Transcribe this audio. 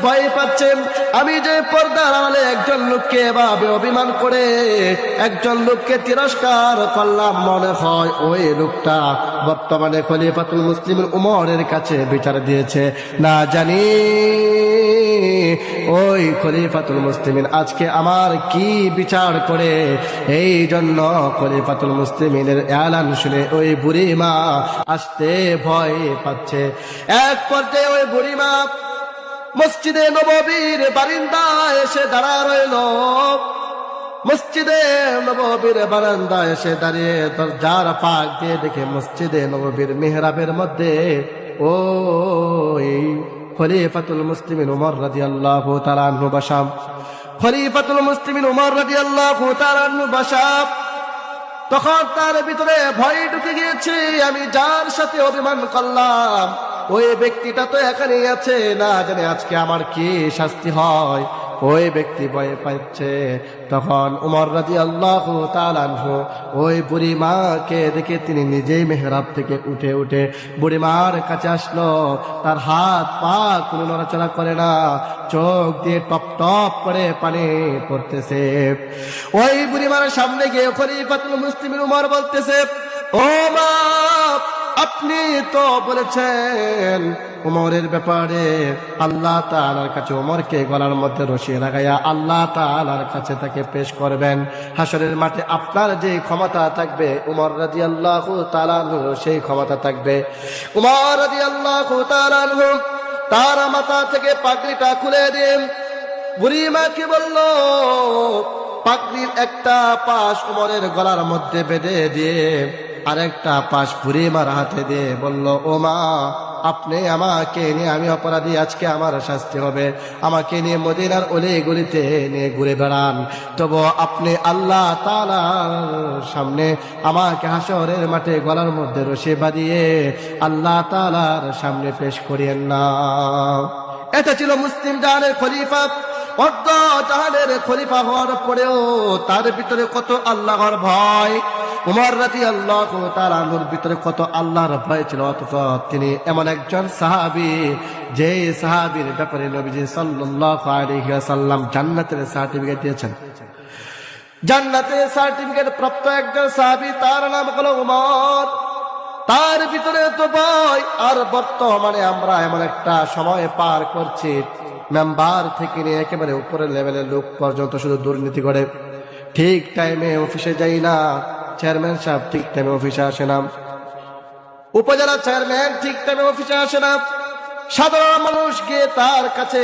ভয় পাচ্ছে আমি যে পর্দার আড়ালে একজন লোককে এভাবে অভিমান করে একজন লোককে তিরস্কার করলাম, মনে হয় ওই লোকটা বর্তমানে খলিফাতুল মুসলিমিন উমরের কাছে বিচার দিয়েছে। না জানি ওই খলিফাতুল মুসলিমিন আজকে আমার কি বিচার করে। এই জন্য খলিফাতুল মুসলিমিনের এলান শুনে ওই বুড়িমা আসতে ভয় পাচ্ছে। এক পর্যায়ে ওই বুড়িমা মসজিদে নববীর বারিন্দায় এসে দাঁড়া রইল। মসজিদে নববীর বারান্দায় এসে দাঁড়িয়ে দরজার ফাঁক দিয়ে দেখে মসজিদে নববীর মিহরাবের মধ্যে ওই খলিফাতুল মুসলিমিন উমর রাদিয়াল্লাহু তাআলা আনহু বসা। খলিফাতুল মুসলিমিন উমর রাদিয়াল্লাহু তাআলা আনহু বসা। তখন তার ভিতরে ভয় ঢুকে গিয়েছে, আমি যার সাথে অভিমান করলাম ওই ব্যক্তিটা তো এখানেই আছে, না জানে আজকে আমার কি শাস্তি হয়। ওই ব্যক্তি ভয় পাচ্ছে। তখন উমর রাদিয়াল্লাহু তাআলা আনহু ওই বুড়িমাকে দেখে তিনি নিজেই মেহরাব থেকে উঠে উঠে বুড়িমার কাছে আসলো। তার হাত পা কোনো নড়াচড়া করে না, চোখ দিয়ে টপ টপ করে পানি পড়তেছে। ওই বুড়িমার সামনে গিয়ে খলিফাতুল মুসলিমিন উমর বলতেছে, ও মা, আপনি তো বলেছেন উমরের ব্যাপারে আল্লাহ তাআলার কাছে উমরকে গলার মধ্যে রশি লাগাইয়া আল্লাহ তাআলার কাছে তাকে পেশ করবেন। হাসরের মাঠে আপনার যে ক্ষমতা থাকবে উমর রাদিয়াল্লাহু তাআলা আনহু সেই ক্ষমতা থাকবে। উমর রাদিয়াল্লাহু তাআলা আনহু তার মাথা থেকে পাগড়িটা খুলে দিন বুড়িমাকে বলল, পাগড়ির একটা পাশ উমরের গলার মধ্যে বেঁধে দিয়ে আরেকটা পাশ বুড়িমার হাতে দিয়ে বলল, ও মা, আপনি আমাকে নিয়ে, আমি অপরাধী, আজকে আমার শাস্তি হবে, আমাকে নিয়ে মদিনার অলি গলিতে নিয়ে ঘুরে বেড়ান, তবু আপনি আল্লাহ তাআলার সামনে আমাকে হাসরের মাঠে গলার মধ্যে রশি বাঁধিয়ে আল্লাহ তাআলার সামনে পেশ করিয়েন না। এটা ছিল মুসলিম জাহানের খলিফা। অর্ধ জাহানের খলিফা হওয়ার পরেও তার ভিতরে কত আল্লাহর ভয়। উমর রাদিয়াল্লাহু তাআলা আনহুর ভিতরে কত আল্লাহর ভয় ছিল। অথচ তিনি এমন একজন সাহাবী, যে সাহাবীর ব্যাপারে নবীজি সাল্লাল্লাহু আলাইহি ওয়াসাল্লাম জান্নাতের সার্টিফিকেট দিয়েছেন। জান্নাতের সার্টিফিকেট প্রাপ্ত একজন সাহাবী, তার নাম হলো উমর। তার ভিতরে তো ভয়। আর বর্তমানে আমরা এমন একটা সময় পার করছি, মেম্বার থেকে নিয়ে একেবারে উপরের লেভেলের লোক পর্যন্ত শুধু দুর্নীতি করে, ঠিক টাইমে অফিসে যাই না, চেয়ারম্যান সাহেব ঠিক টাইমে অফিসে আসে না, উপজেলা চেয়ারম্যান ঠিক টাইমে অফিসে আসে না, সাধারণ মানুষ গিয়ে তার কাছে